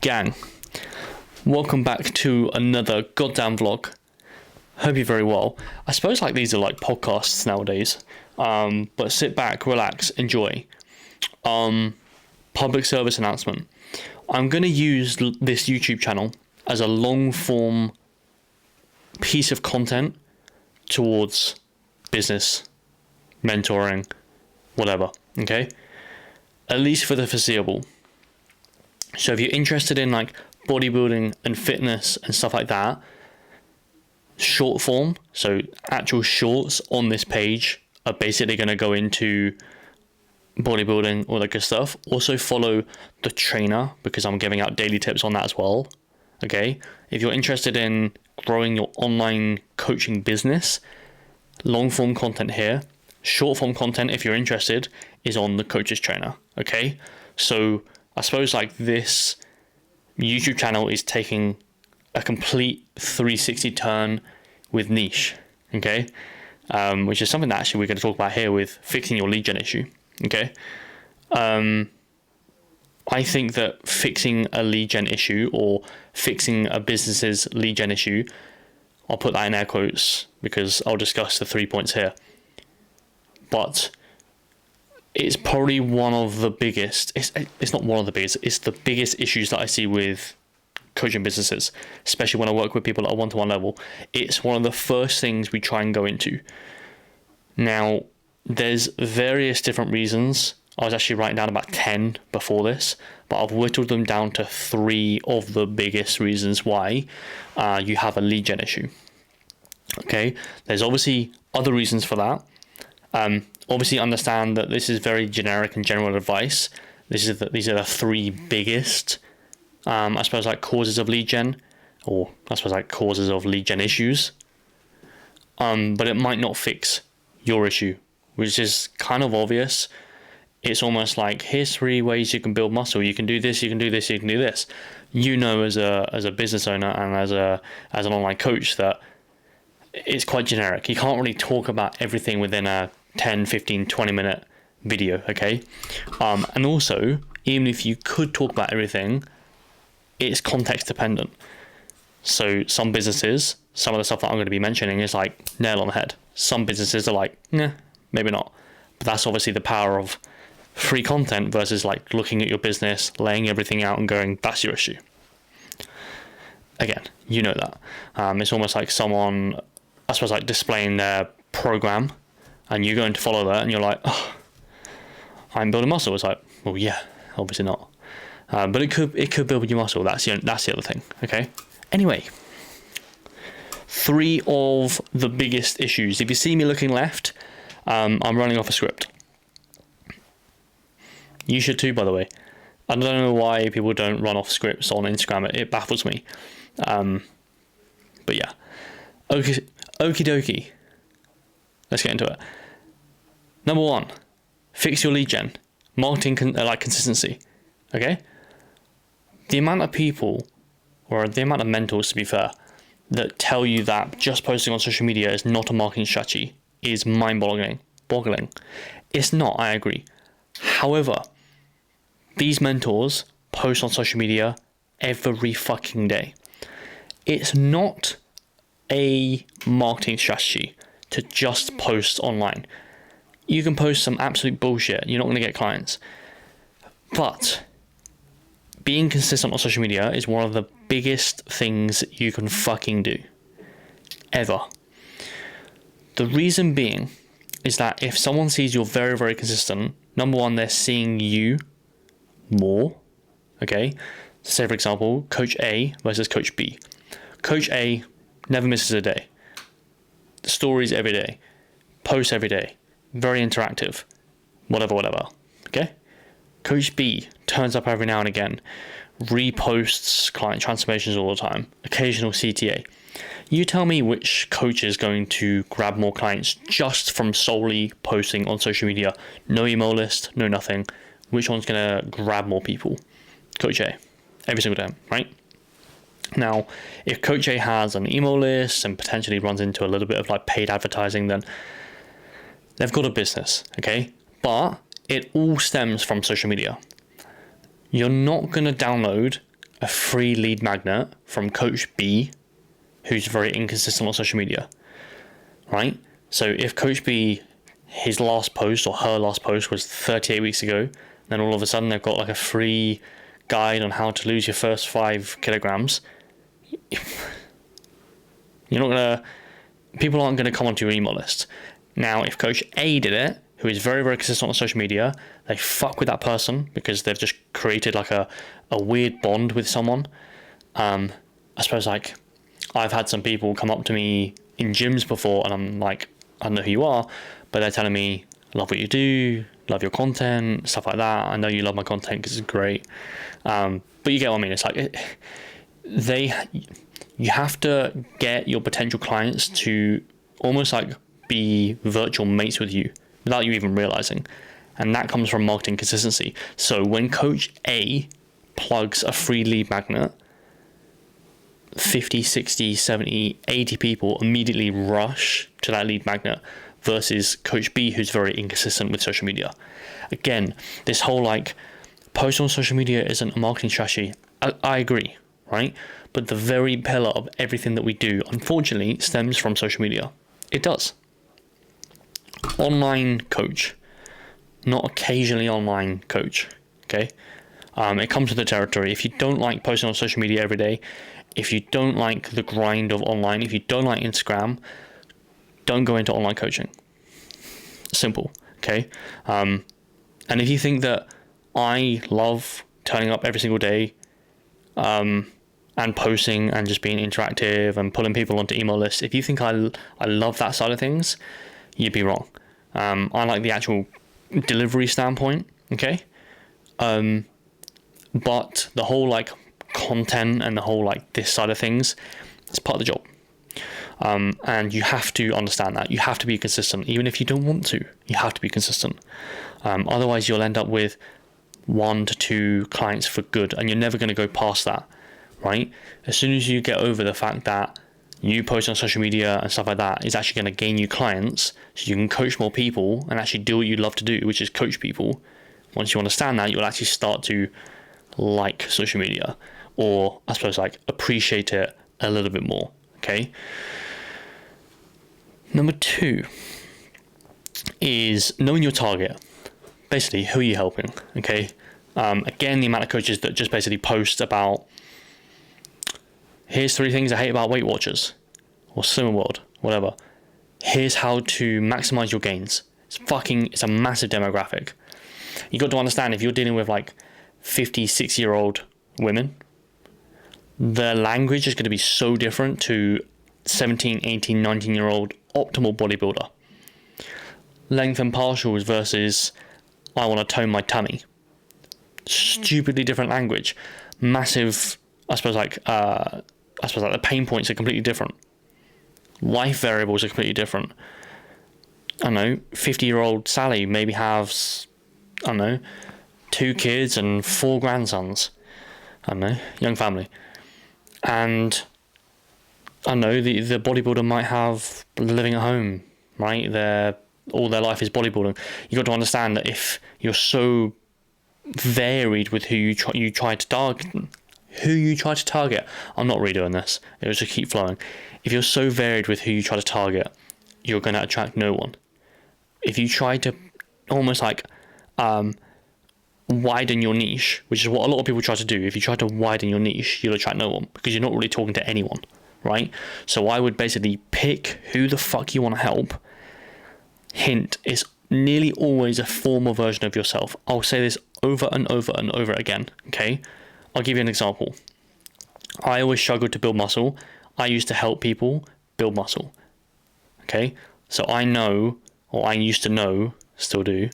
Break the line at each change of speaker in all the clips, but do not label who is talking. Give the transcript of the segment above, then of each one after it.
Gang, welcome back to another goddamn vlog. Hope you're very well. I suppose like these are like podcasts nowadays, but sit back, relax, enjoy. Public service announcement. I'm going to use this YouTube channel as a long form piece of content towards business, mentoring, whatever, okay? At least for the foreseeable. So if you're interested in like bodybuilding and fitness and stuff like that, short form, so actual shorts on this page are basically going to go into bodybuilding, all that good stuff. Also follow the trainer because I'm giving out daily tips on that as well. Okay, if you're interested in growing your online coaching business, long form content here. Short form content, if you're interested, is on the coach's trainer. Okay, so I suppose like this YouTube channel is taking a complete 360 turn with niche, okay, which is something that actually we're going to talk about here with fixing your lead gen issue. Okay, I think that fixing a lead gen issue or fixing a business's lead gen issue, I'll put that in air quotes because I'll discuss the 3 points here, but it's probably one of the biggest, it's not one of the biggest, it's the biggest issues that I see with coaching businesses, especially when I work with people at a one-to-one level. It's one of the first things we try and go into. Now, there's various different reasons. I was actually writing down about 10 before this, but I've whittled them down to 3 of the biggest reasons why you have a lead gen issue. Okay, there's obviously other reasons for that. Obviously understand that this is very generic and general advice. These are the 3 biggest, I suppose, like causes of lead gen, or I suppose like causes of lead gen issues. But it might not fix your issue, which is kind of obvious. It's almost like, here's 3 ways you can build muscle. You can do this, you can do this, you can do this. You know, as a business owner and as an online coach, that it's quite generic. You can't really talk about everything within a 10, 15, 20 minute video, okay? And also, even if you could talk about everything, it's context dependent. So some businesses, some of the stuff that I'm going to be mentioning is like nail on the head. Some businesses are like, nah, maybe not. But that's obviously the power of free content versus like looking at your business, laying everything out and going, that's your issue. Again, you know that. It's almost like someone, I suppose, like displaying their program, and you're going to follow that and you're like, oh, I'm building muscle. It's like, well, yeah, obviously not. But it could build your muscle. That's the other thing. Okay. Anyway, 3 of the biggest issues. If you see me looking left, I'm running off a script. You should too, by the way. I don't know why people don't run off scripts on Instagram. It baffles me. But yeah. Okie dokie. Let's get into it. Number 1, fix your lead gen. Marketing consistency. Okay? The amount of people, or the amount of mentors to be fair, that tell you that just posting on social media is not a marketing strategy is mind-boggling. It's not, I agree. However, these mentors post on social media every fucking day. It's not a marketing strategy to just post online. You can post some absolute bullshit. You're not going to get clients. But being consistent on social media is one of the biggest things you can fucking do. Ever. The reason being is that if someone sees you're very, very consistent, number 1, they're seeing you more. Okay? Say, for example, Coach A versus Coach B. Coach A never misses a day. Stories every day. Posts every day. Very interactive. Whatever. Okay? Coach B turns up every now and again. Reposts client transformations all the time. Occasional CTA. You tell me which coach is going to grab more clients just from solely posting on social media. No email list, no nothing. Which one's going to grab more people? Coach A. Every single day, right? Now, if Coach A has an email list and potentially runs into a little bit of like paid advertising, then they've got a business, okay? But it all stems from social media. You're not going to download a free lead magnet from Coach B, who's very inconsistent on social media, right? So if Coach B, his last post or her last post was 38 weeks ago, then all of a sudden they've got like a free guide on how to lose your first 5 kilograms. People aren't gonna come onto your email list. Now, if Coach A did it, who is very, very consistent on social media, they fuck with that person because they've just created like a weird bond with someone. I suppose like I've had some people come up to me in gyms before and I'm like, I don't know who you are, but they're telling me, love what you do, love your content, stuff like that. I know you love my content because it's great. But you get what I mean. It's like you have to get your potential clients to almost like be virtual mates with you without you even realizing. And that comes from marketing consistency. So when Coach A plugs a free lead magnet, 50, 60, 70, 80 people immediately rush to that lead magnet versus Coach B, who's very inconsistent with social media. Again, this whole like post on social media isn't a marketing strategy. I agree, right? But the very pillar of everything that we do, unfortunately, stems from social media. It does. Online coach, not occasionally online coach, okay? It comes with the territory. If you don't like posting on social media every day, if you don't like the grind of online, if you don't like Instagram, don't go into online coaching. Simple, okay? And if you think that I love turning up every single day and posting and just being interactive and pulling people onto email lists, if you think I love that side of things, you'd be wrong. I like the actual delivery standpoint, okay? But the whole like content and the whole like this side of things, it's part of the job. And you have to understand that. You have to be consistent. Even if you don't want to, you have to be consistent. Otherwise you'll end up with 1 to 2 clients for good, and you're never going to go past that, right? As soon as you get over the fact that you post on social media and stuff like that is actually going to gain you clients, so you can coach more people and actually do what you love to do, which is coach people. Once you understand that, you'll actually start to like social media, or I suppose like appreciate it a little bit more, okay? Number 2 is knowing your target. Basically, who are you helping, okay? Again, the amount of coaches that just basically post about, here's 3 things I hate about Weight Watchers or Slimming World, whatever. Here's how to maximize your gains. It's a massive demographic. You got to understand, if you're dealing with like 50, 60-year-old women, their language is going to be so different to 17, 18, 19-year-old optimal bodybuilder. Length and partials versus I want to tone my tummy. Stupidly different language. Massive, I suppose like the pain points are completely different. Life variables are completely different. I don't know, 50-year-old Sally maybe has, 2 kids and 4 grandsons. Young family. And the bodybuilder might have living at home, right? All their life is bodybuilding. You got to understand that if you're so varied with who you try to target, I'm not redoing this. It will just keep flowing. If you're so varied with who you try to target, you're going to attract no one. If you try to almost like widen your niche, which is what a lot of people try to do, if you try to widen your niche, you'll attract no one because you're not really talking to anyone, right? So I would basically pick who the fuck you want to help. Hint, it's nearly always a formal version of yourself. I'll say this over and over and over again, okay? I'll give you an example. I always struggled to build muscle. I used to help people build muscle, okay? So I know, or I used to know, still do,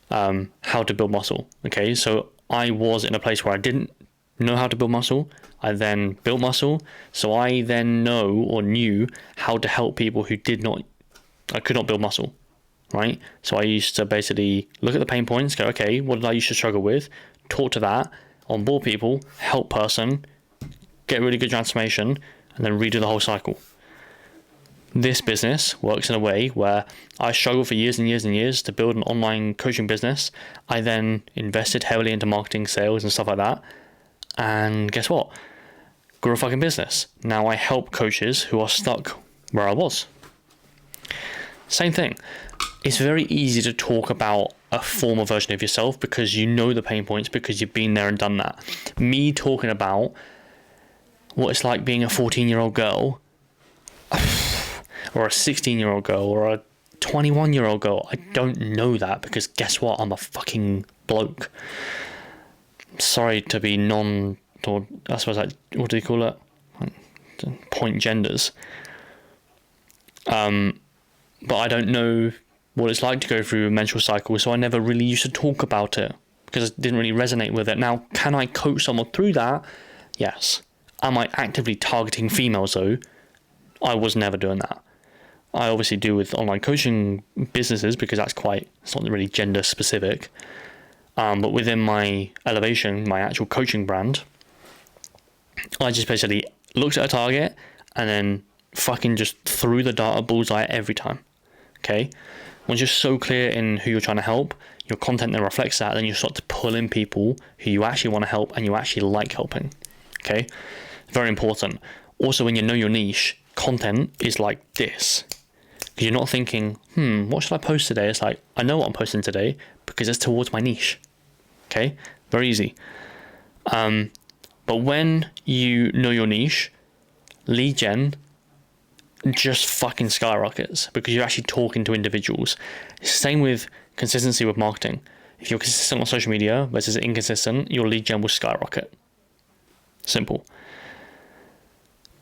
how to build muscle, okay? So I was in a place where I didn't know how to build muscle. I then built muscle. So I then know or knew how to help people who could not build muscle, right? So I used to basically look at the pain points, go, okay, what did I used to struggle with? Talk to that, onboard people, help person, get really good transformation, and then redo the whole cycle. This business works in a way where I struggled for years and years and years to build an online coaching business. I then invested heavily into marketing, sales, and stuff like that. And guess what? Grew a fucking business. Now I help coaches who are stuck where I was. Same thing. It's very easy to talk about a former version of yourself because you know the pain points, because you've been there and done that. Me talking about what it's like being a 14-year-old girl or a 16-year-old girl or a 21-year-old girl, I don't know that, because guess what? I'm a fucking bloke. Sorry to be or I suppose, like, what do you call it? Point genders. But I don't know what it's like to go through a menstrual cycle, so I never really used to talk about it because it didn't really resonate with it. Now, can I coach someone through that? Yes. Am I actively targeting females though? I was never doing that. I obviously do with online coaching businesses because it's not really gender specific. But within my Elevation, my actual coaching brand, I just basically looked at a target and then fucking just threw the dart at bullseye every time. Okay? Once you're so clear in who you're trying to help, your content then reflects that, then you start to pull in people who you actually want to help and you actually like helping. Okay? Very important. Also, when you know your niche, content is like this. Because you're not thinking, what should I post today? It's like, I know what I'm posting today because it's towards my niche. Okay? Very easy. But when you know your niche, lead gen just fucking skyrockets because you're actually talking to individuals. Same with consistency with marketing. If you're consistent on social media versus inconsistent, your lead gen will skyrocket. Simple.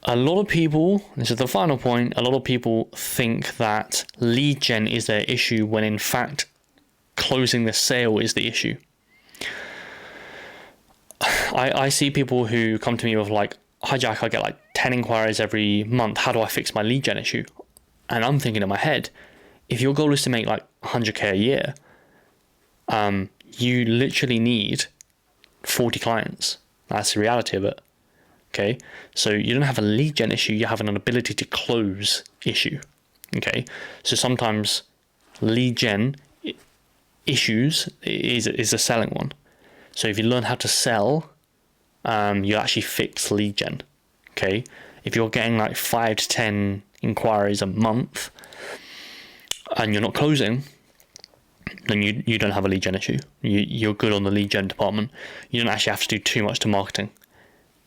A lot of people, this is the final point, a lot of people think that lead gen is their issue when in fact closing the sale is the issue. I see people who come to me with like, hi Jack, I get like 10 inquiries every month. How do I fix my lead gen issue? And I'm thinking in my head, if your goal is to make like 100k a year, you literally need 40 clients. That's the reality of it. Okay. So you don't have a lead gen issue. You have an ability to close issue. Okay. So sometimes lead gen issues is a selling one. So if you learn how to sell, you actually fix lead gen. Okay, if you're getting like 5 to 10 inquiries a month and you're not closing, then you don't have a lead gen issue. You're good on the lead gen department. You don't actually have to do too much to marketing.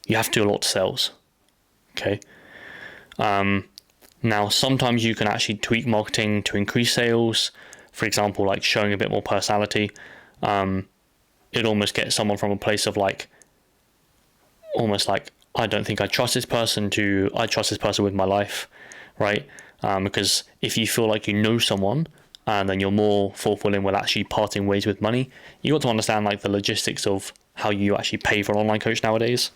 You have to do a lot to sales. Okay. Now sometimes you can actually tweak marketing to increase sales. For example, like showing a bit more personality. It almost gets someone from a place of like, almost like, I don't think I trust this person to I trust this person with my life, right? Because if you feel like you know someone and then you're more fulfilling with actually parting ways with money, you got to understand like the logistics of how you actually pay for an online coach nowadays.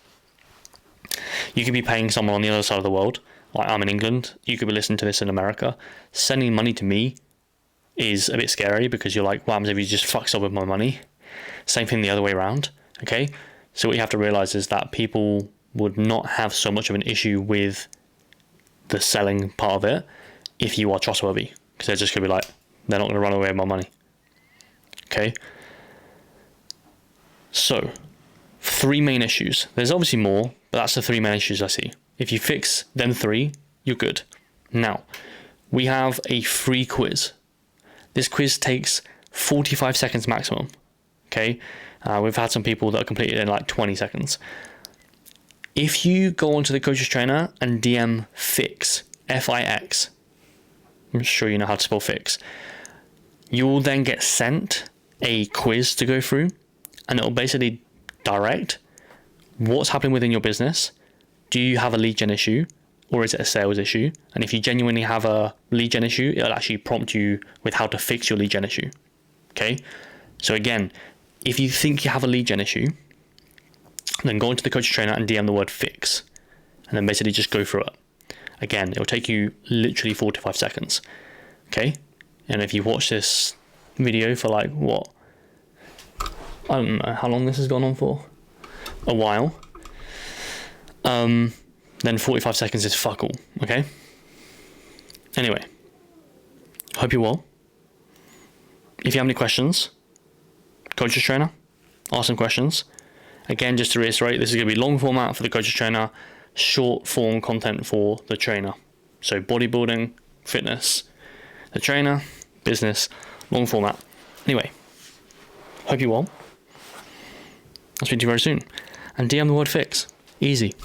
You could be paying someone on the other side of the world, like I'm in England, you could be listening to this in America. Sending money to me is a bit scary because you're like, what happens if you just fucks up with my money? Same thing the other way around, okay? So what you have to realize is that people would not have so much of an issue with the selling part of it if you are trustworthy, because they're just going to be like, they're not going to run away with my money. Okay? So, 3 main issues. There's obviously more, but that's the 3 main issues I see. If you fix them 3, you're good. Now, we have a free quiz. This quiz takes 45 seconds maximum. Okay? We've had some people that are completed in like 20 seconds. If you go onto the Coaches Trainer and DM FIX, F-I-X, I'm sure you know how to spell FIX, you will then get sent a quiz to go through, and it will basically direct what's happening within your business. Do you have a lead gen issue, or is it a sales issue? And if you genuinely have a lead gen issue, it'll actually prompt you with how to fix your lead gen issue. Okay? So again, if you think you have a lead gen issue, then go into the Coach Trainer and DM the word FIX, and then basically just go through it. Again, it'll take you literally 45 seconds. Okay? And if you watch this video for like, what? I don't know how long this has gone on for. A while. Then 45 seconds is fuck all. Okay? Anyway. Hope you're well. If you have any questions, Coaches Trainer, ask some questions. Again, just to reiterate, this is going to be long format for the coach's trainer, short form content for the trainer. So bodybuilding, fitness, the trainer, business, long format. Anyway, hope you're well. I'll speak to you very soon. And DM the word fix. Easy.